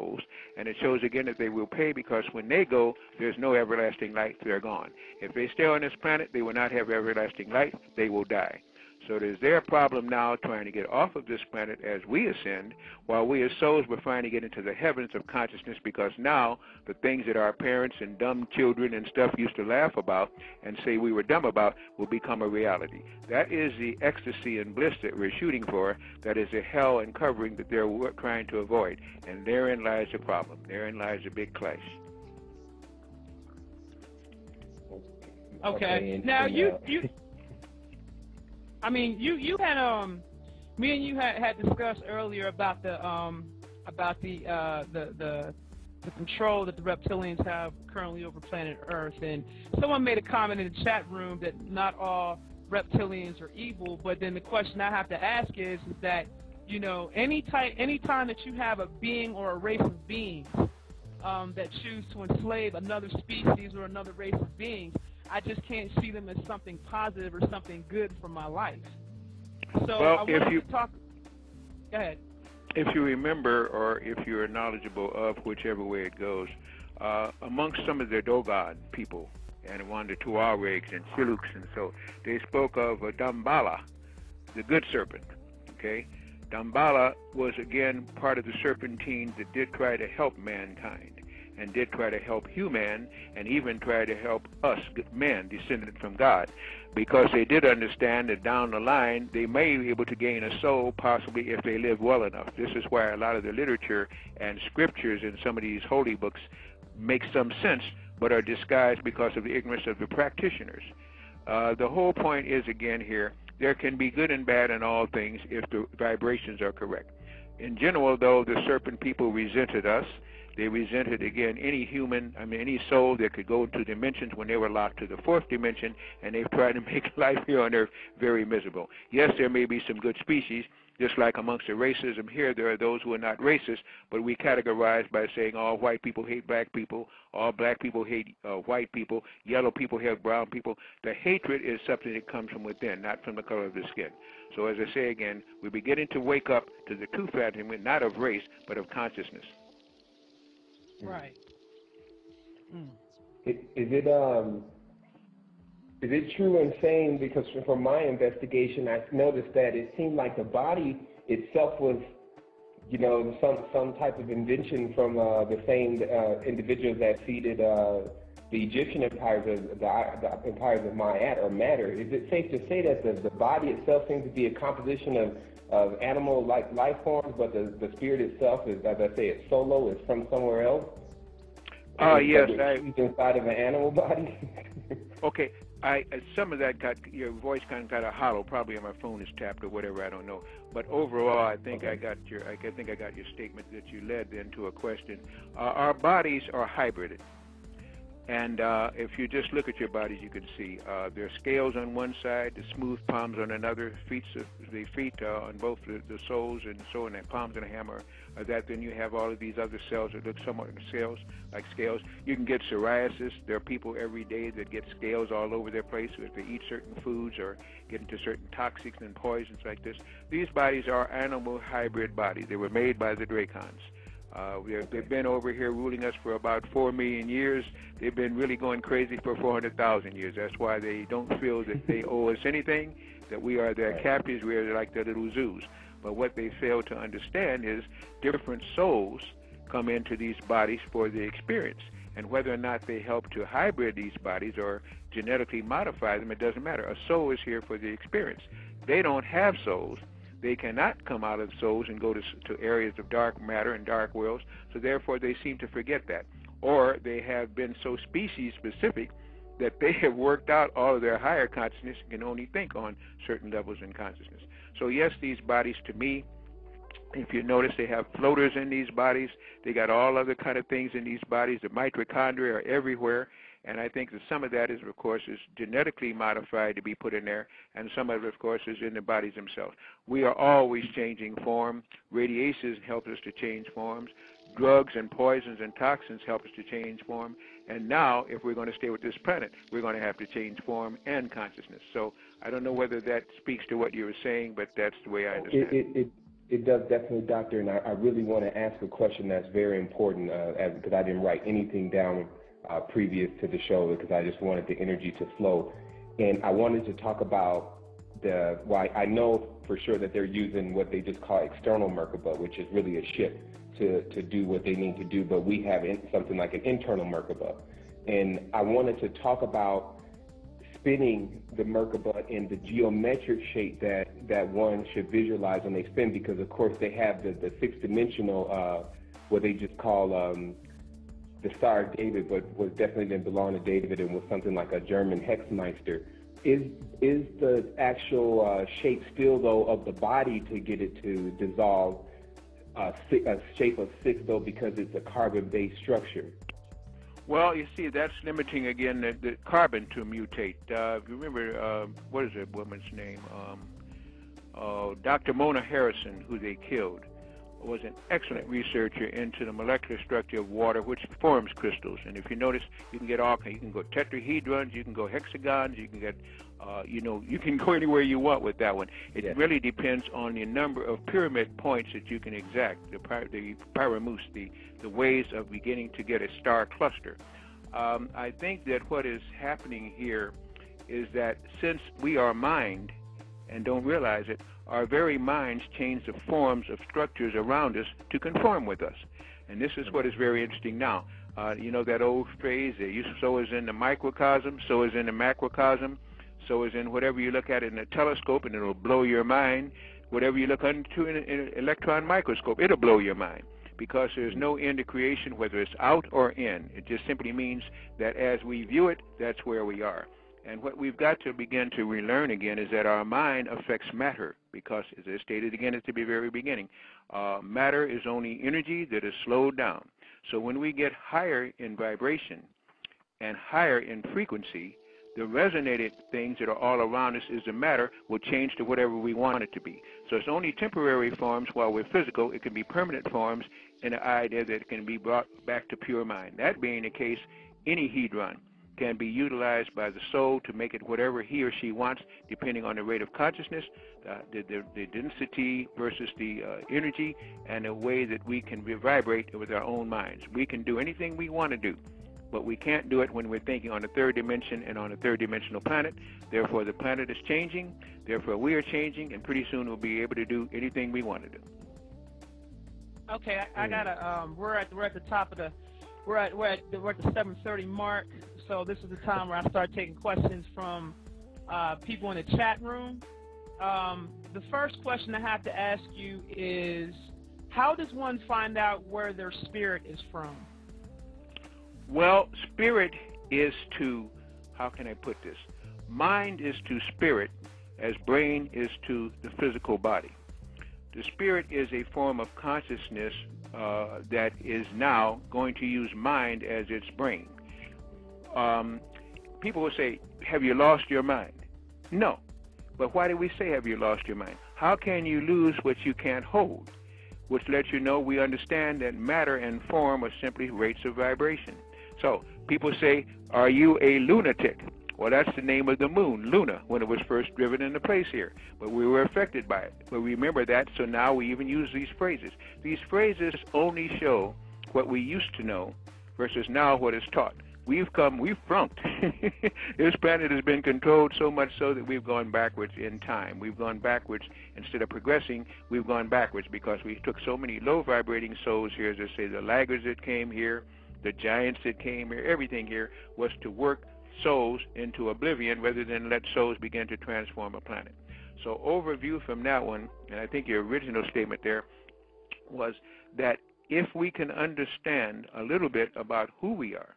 souls. And it shows again that they will pay because when they go, there's no everlasting light, they're gone. If they stay on this planet, they will not have everlasting light, they will die. So it is their problem now trying to get off of this planet as we ascend, while we as souls were trying to get into the heavens of consciousness, because now the things that our parents and dumb children and stuff used to laugh about and say we were dumb about will become a reality. That is the ecstasy and bliss that we're shooting for. That is the hell and covering that they're trying to avoid. And therein lies the problem. Therein lies the big clash. Okay. Now you I mean, you had me and you had discussed earlier about the control that the reptilians have currently over planet Earth, and someone made a comment in the chat room that not all reptilians are evil. But then the question I have to ask is that, you know, any time that you have a being or a race of beings that choose to enslave another species or another race of beings, I just can't see them as something positive or something good for my life. So well, I wanted to talk. Go ahead. If you remember, or if you're knowledgeable of whichever way it goes, amongst some of the Dogon people, and one of the Tuaregs and Siluks, and so they spoke of Damballa, the good serpent. Okay, Damballa was again part of the serpentine that did try to help mankind, and did try to help human, and even try to help us, men, descended from God, because they did understand that down the line they may be able to gain a soul, possibly if they live well enough. This is why a lot of the literature and scriptures in some of these holy books make some sense, but are disguised because of the ignorance of the practitioners. The whole point is, again here, there can be good and bad in all things if the vibrations are correct. In general, though, the serpent people resented us. They resented, again, any human, any soul that could go into dimensions when they were locked to the fourth dimension, and they've tried to make life here on Earth very miserable. Yes, there may be some good species, just like amongst the racism here, there are those who are not racist, but we categorize by saying all white people hate black people, all black people hate white people, yellow people hate brown people. The hatred is something that comes from within, not from the color of the skin. So as I say again, we're beginning to wake up to the true fact, not of race, but of consciousness. Right. Is it true in saying, because from my investigation, I noticed that it seemed like the body itself was, some type of invention from the same individuals that seeded the Egyptian empires, the empires of Ma'at or matter. Is it safe to say that the body itself seems to be a composition of animal-like life forms, but the spirit itself is, as I say, it's solo, it's from somewhere else? Yes. It's inside of an animal body? Okay. Some of that your voice kind of got a hollow. Probably my phone is tapped or whatever. I don't know. But overall, I think I got your statement that you led then to a question. Our bodies are hybrided. And if you just look at your bodies, you can see there are scales on one side, the smooth palms on another, the feet on both the soles and so on, and palms and a hammer. Then you have all of these other cells that look somewhat like scales. You can get psoriasis. There are people every day that get scales all over their place if they eat certain foods or get into certain toxics and poisons like this. These bodies are animal hybrid bodies. They were made by the Dracons. They've been over here ruling us for about 4 million years. They've been really going crazy for 400,000 years. That's why they don't feel that they owe us anything, that we are their captives. We are like their little zoos. But what they fail to understand is different souls come into these bodies for the experience. And whether or not they help to hybrid these bodies or genetically modify them, it doesn't matter. A soul is here for the experience. They don't have souls. They cannot come out of souls and go to areas of dark matter and dark worlds, so therefore they seem to forget that. Or they have been so species-specific that they have worked out all of their higher consciousness and can only think on certain levels in consciousness. So yes, these bodies, to me, if you notice, they have floaters in these bodies. They got all other kind of things in these bodies. The mitochondria are everywhere. And I think that some of that is, of course, is genetically modified to be put in there, and some of it, of course, is in the bodies themselves. We are always changing form. Radiations help us to change forms. Drugs and poisons and toxins help us to change form. And now, if we're going to stay with this planet, we're going to have to change form and consciousness. So I don't know whether that speaks to what you were saying, but that's the way I understand it. It does definitely, Doctor, and I really want to ask a question that's very important because I didn't write anything down previous to the show because I just wanted the energy to flow. And I wanted to talk about why I know for sure that they're using what they just call external Merkaba, which is really a ship to do what they need to do, but we have something like an internal Merkaba. And I wanted to talk about spinning the Merkaba in the geometric shape that one should visualize when they spin, because of course they have the six-dimensional, what they just call the Star of David, but was definitely didn't belong to David and was something like a German Hexmeister. Is the actual shape still, though, of the body to get it to dissolve a shape of 6, though, because it's a carbon-based structure? Well, you see, that's limiting, again, the carbon to mutate. If you remember, what is that woman's name? Dr. Mona Harrison, who they killed, was an excellent researcher into the molecular structure of water, which forms crystals. And if you notice, you can get you can go tetrahedrons, you can go hexagons, you can get, you can go anywhere you want with that one. It really depends on the number of pyramid points that you can exact, the pyramus, the ways of beginning to get a star cluster. I think that what is happening here is that since we are mind and don't realize it, our very minds change the forms of structures around us to conform with us. And this is what is very interesting now. You know that old phrase, so is in the microcosm, so is in the macrocosm, so is in whatever you look at in a telescope, and it'll blow your mind. Whatever you look into in an electron microscope, it'll blow your mind, because there's no end to creation, whether it's out or in. It just simply means that as we view it, that's where we are. And what we've got to begin to relearn again is that our mind affects matter, because, as I stated again at the very beginning, matter is only energy that is slowed down. So when we get higher in vibration and higher in frequency, the resonated things that are all around us is the matter will change to whatever we want it to be. So it's only temporary forms while we're physical. It can be permanent forms in the idea that it can be brought back to pure mind. That being the case, any hedron can be utilized by the soul to make it whatever he or she wants, depending on the rate of consciousness, the density versus the energy, and the way that we can vibrate with our own minds. We can do anything we want to do, but we can't do it when we're thinking on the third dimension and on a third-dimensional planet. Therefore, the planet is changing. Therefore, we are changing, and pretty soon we'll be able to do anything we want to do. Okay, I gotta. We're at the top of the. We're at the 7:30 mark. So this is the time where I start taking questions from people in the chat room. The first question I have to ask you is, how does one find out where their spirit is from? Well, spirit is to, how can I put this? Mind is to spirit as brain is to the physical body. The spirit is a form of consciousness that is now going to use mind as its brain. People will say, have you lost your mind? No. But why do we say, have you lost your mind? How can you lose what you can't hold? Which lets you know we understand that matter and form are simply rates of vibration. So people say, are you a lunatic? Well, that's the name of the moon, Luna, when it was first driven into place here. But we were affected by it. But remember that, so now we even use these phrases. These phrases only show what we used to know versus now what is taught. We've flunked. This planet has been controlled so much so that we've gone backwards in time. We've gone backwards. Instead of progressing, we've gone backwards because we took so many low-vibrating souls here, as I say, the laggards that came here, the giants that came here, everything here was to work souls into oblivion rather than let souls begin to transform a planet. So overview from that one, and I think your original statement there was that if we can understand a little bit about who we are,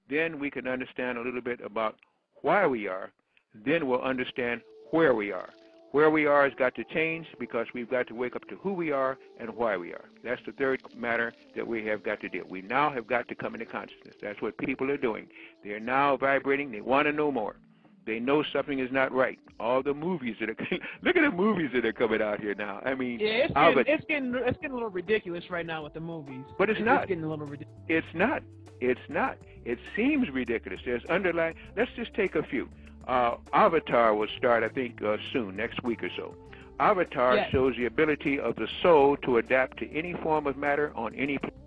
then we can understand a little bit about why we are, then we'll understand where we are. Where we are has got to change because we've got to wake up to who we are and why we are. That's the third matter that we have got to deal. We now have got to come into consciousness. That's what people are doing. They are now vibrating. They want to know more. They know something is not right. All the movies that are look at the movies that are coming out here now. I mean, yeah, it's getting a little ridiculous right now with the movies. But it's not. It's getting a little ridiculous. It's not. It's not. It seems ridiculous. There's underlying. Let's just take a few. Avatar will start, I think, soon, next week or so. Avatar Yes. shows the ability of the soul to adapt to any form of matter on any planet.